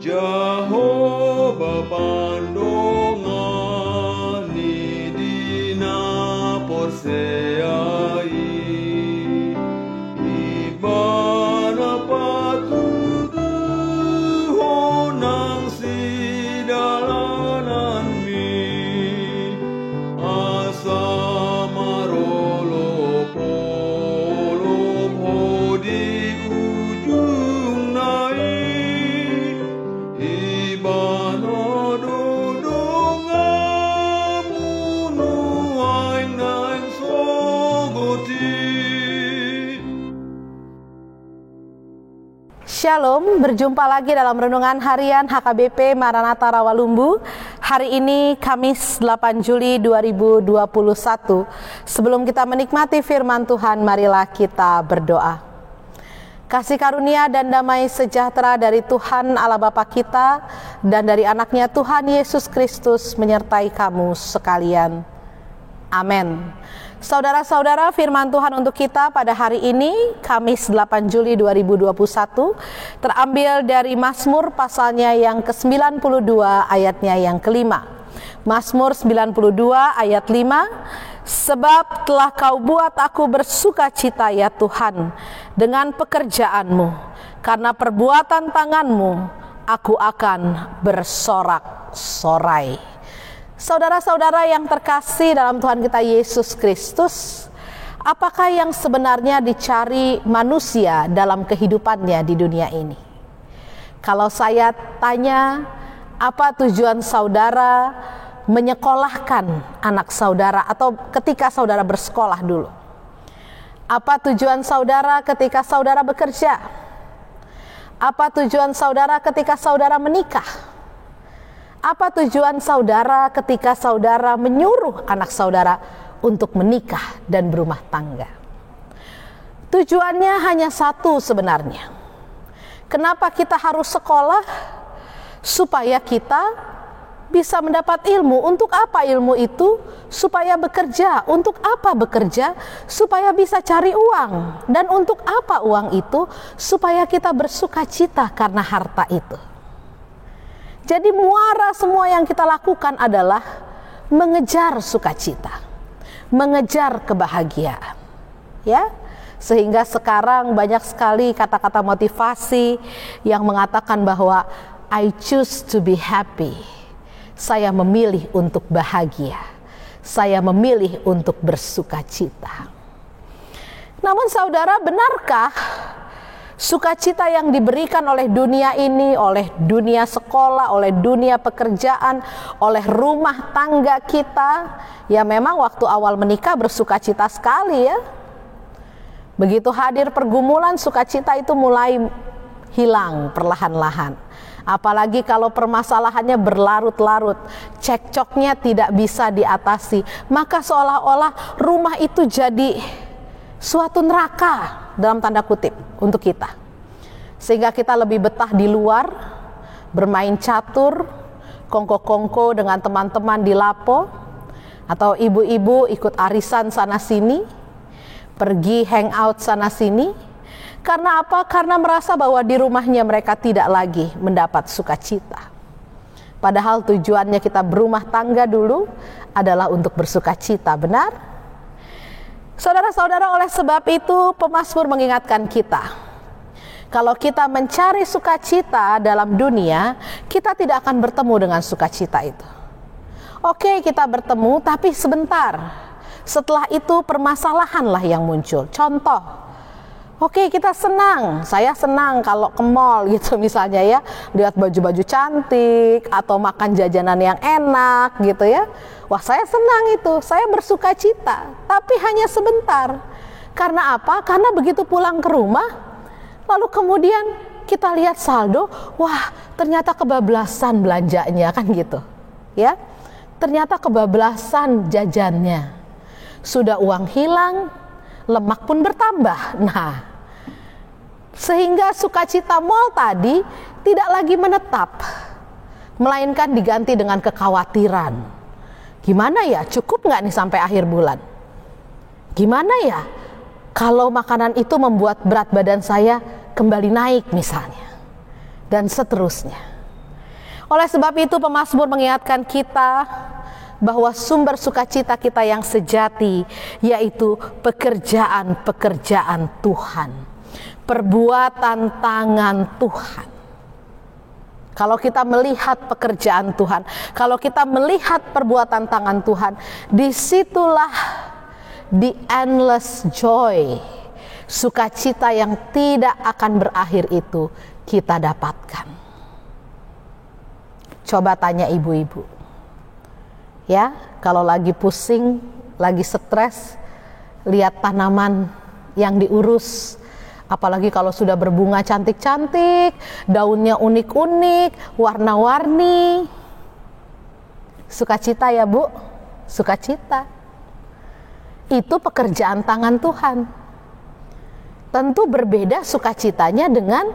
Jehovah pandongani dina porseai ibana patuduhonang sidalanan mi asa marolo polom hodi ujung nai ibana dodongamu nuain nain sogoti. Shalom, berjumpa lagi dalam Renungan Harian HKBP Maranatha Rawalumbu. Hari ini Kamis 8 Juli 2021. Sebelum kita menikmati firman Tuhan, marilah kita berdoa. Kasih karunia dan damai sejahtera dari Tuhan Allah Bapa kita dan dari anaknya Tuhan Yesus Kristus menyertai kamu sekalian. Amin. Saudara-saudara, firman Tuhan untuk kita pada hari ini, Kamis 8 Juli 2021, terambil dari Mazmur pasalnya yang ke-92 ayatnya yang kelima. Mazmur 92 ayat 5, sebab telah kau buat aku bersuka cita ya Tuhan dengan pekerjaanmu, karena perbuatan tanganmu aku akan bersorak-sorai. Saudara-saudara yang terkasih dalam Tuhan kita Yesus Kristus, apakah yang sebenarnya dicari manusia dalam kehidupannya di dunia ini? Kalau saya tanya, apa tujuan saudara menyekolahkan anak saudara atau ketika saudara bersekolah dulu? Apa tujuan saudara ketika saudara bekerja? Apa tujuan saudara ketika saudara menikah? Apa tujuan saudara ketika saudara menyuruh anak saudara untuk menikah dan berumah tangga? Tujuannya hanya satu sebenarnya. Kenapa kita harus sekolah? Supaya kita bisa mendapat ilmu. Untuk apa ilmu itu? Supaya bekerja. Untuk apa bekerja? Supaya bisa cari uang. Dan untuk apa uang itu? Supaya kita bersuka cita karena harta itu. Jadi muara semua yang kita lakukan adalah mengejar sukacita, mengejar kebahagiaan. Ya, sehingga sekarang banyak sekali kata-kata motivasi yang mengatakan bahwa I choose to be happy. Saya memilih untuk bahagia. Saya memilih untuk bersukacita. Namun saudara, benarkah sukacita yang diberikan oleh dunia ini, oleh dunia sekolah, oleh dunia pekerjaan, oleh rumah tangga kita, ya memang waktu awal menikah bersukacita sekali ya. Begitu hadir pergumulan, sukacita itu mulai hilang perlahan-lahan. Apalagi kalau permasalahannya berlarut-larut, cekcoknya tidak bisa diatasi, maka seolah-olah rumah itu jadi suatu neraka dalam tanda kutip untuk kita, sehingga kita lebih betah di luar bermain catur, kongko-kongko dengan teman-teman di Lapo, atau ibu-ibu ikut arisan sana sini, pergi hangout sana sini. Karena apa? Karena merasa bahwa di rumahnya mereka tidak lagi mendapat sukacita. Padahal tujuannya kita berumah tangga dulu adalah untuk bersukacita, benar? Saudara-saudara, oleh sebab itu pemazmur mengingatkan kita, kalau kita mencari sukacita dalam dunia, kita tidak akan bertemu dengan sukacita itu. Oke, kita bertemu, tapi sebentar. Setelah itu permasalahanlah yang muncul. Contoh, oke, kita senang, saya senang kalau ke mall gitu misalnya ya, lihat baju-baju cantik atau makan jajanan yang enak gitu ya. Wah, saya senang itu, saya bersuka cita, tapi hanya sebentar. Karena apa? Karena begitu pulang ke rumah, lalu kemudian kita lihat saldo, wah ternyata kebablasan belanjanya kan gitu ya. Ternyata kebablasan jajannya, sudah uang hilang, lemak pun bertambah. Nah, sehingga sukacita mall tadi tidak lagi menetap, melainkan diganti dengan kekhawatiran. Gimana ya, cukup nggak nih sampai akhir bulan? Gimana ya, Kalau makanan itu membuat berat badan saya kembali naik misalnya, dan seterusnya. Oleh sebab itu pemazmur mengingatkan kita bahwa sumber sukacita kita yang sejati yaitu pekerjaan-pekerjaan Tuhan, perbuatan tangan Tuhan. Kalau kita melihat pekerjaan Tuhan, kalau kita melihat perbuatan tangan Tuhan, disitulah the endless joy, sukacita yang tidak akan berakhir itu kita dapatkan. Coba tanya ibu-ibu, ya, kalau lagi pusing, lagi stres, lihat tanaman yang diurus, apalagi kalau sudah berbunga cantik-cantik, daunnya unik-unik, warna-warni. Sukacita ya Bu, sukacita. Itu pekerjaan tangan Tuhan. Tentu berbeda sukacitanya dengan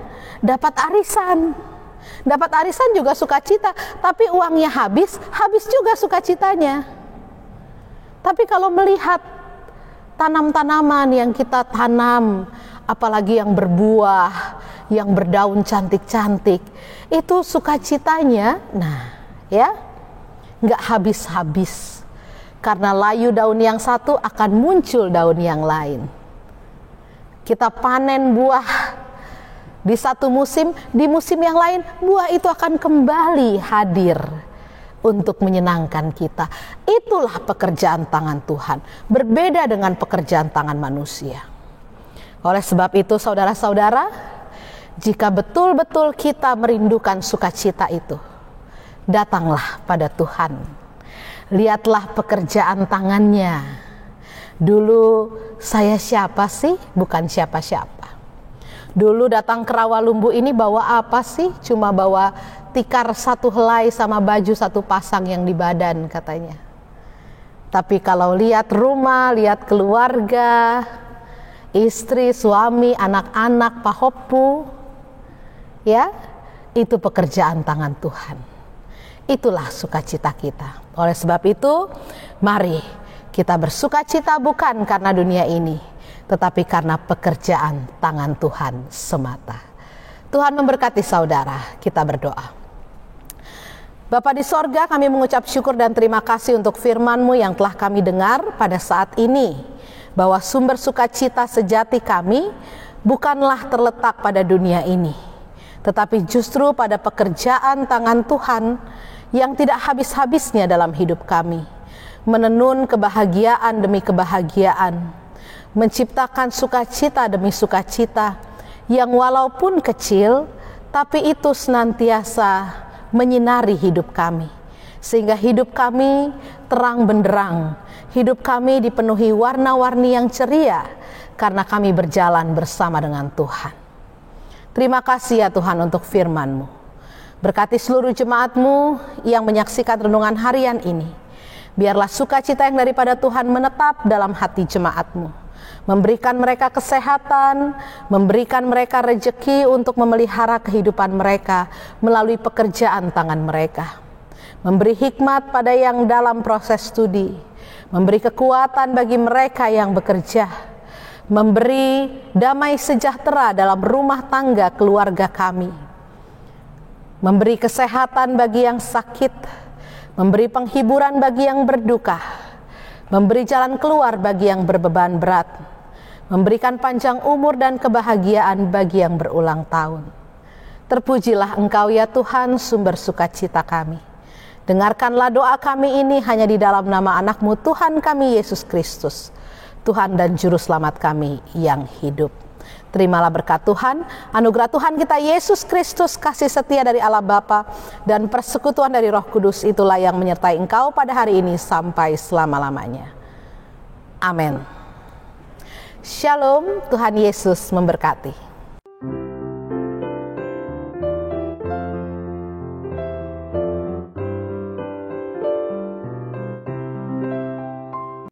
dapat arisan. Dapat arisan juga sukacita, tapi uangnya habis juga sukacitanya. Tapi kalau melihat tanam-tanaman yang kita tanam, apalagi yang berbuah, yang berdaun cantik-cantik, itu sukacitanya, nah ya, nggak habis-habis. Karena layu daun yang satu akan muncul daun yang lain. Kita panen buah di satu musim, di musim yang lain buah itu akan kembali hadir untuk menyenangkan kita. Itulah pekerjaan tangan Tuhan, berbeda dengan pekerjaan tangan manusia. Oleh sebab itu saudara-saudara, jika betul-betul kita merindukan sukacita itu, datanglah pada Tuhan. Lihatlah pekerjaan tangannya. Dulu saya siapa sih? Bukan siapa-siapa. Dulu datang ke Rawalumbu ini bawa apa sih? Cuma bawa tikar satu helai sama baju satu pasang yang di badan katanya. Tapi kalau lihat rumah, lihat keluarga, istri, suami, anak-anak, pahopu, ya, itu pekerjaan tangan Tuhan. Itulah sukacita kita. Oleh sebab itu, mari kita bersukacita bukan karena dunia ini, tetapi karena pekerjaan tangan Tuhan semata. Tuhan memberkati saudara, kita berdoa. Bapa di sorga, kami mengucap syukur dan terima kasih untuk firman-Mu yang telah kami dengar pada saat ini, bahwa sumber sukacita sejati kami bukanlah terletak pada dunia ini, tetapi justru pada pekerjaan tangan Tuhan yang tidak habis-habisnya dalam hidup kami, menenun kebahagiaan demi kebahagiaan, menciptakan sukacita demi sukacita yang walaupun kecil, tapi itu senantiasa menyinari hidup kami, sehingga hidup kami terang benderang, hidup kami dipenuhi warna-warni yang ceria, karena kami berjalan bersama dengan Tuhan. Terima kasih ya Tuhan untuk firman-Mu. Berkati seluruh jemaat-Mu yang menyaksikan renungan harian ini. Biarlah sukacita yang daripada Tuhan menetap dalam hati jemaat-Mu, memberikan mereka kesehatan, memberikan mereka rejeki untuk memelihara kehidupan mereka melalui pekerjaan tangan mereka, memberi hikmat pada yang dalam proses studi, memberi kekuatan bagi mereka yang bekerja, memberi damai sejahtera dalam rumah tangga keluarga kami, memberi kesehatan bagi yang sakit, memberi penghiburan bagi yang berduka, memberi jalan keluar bagi yang berbeban berat, memberikan panjang umur dan kebahagiaan bagi yang berulang tahun. Terpujilah Engkau ya Tuhan, sumber sukacita kami. Dengarkanlah doa kami ini hanya di dalam nama anak-Mu Tuhan kami Yesus Kristus, Tuhan dan Juru Selamat kami yang hidup. Terimalah berkat Tuhan, anugerah Tuhan kita Yesus Kristus, kasih setia dari Allah Bapa, dan persekutuan dari Roh Kudus itulah yang menyertai engkau pada hari ini sampai selama-lamanya. Amin. Shalom, Tuhan Yesus memberkati.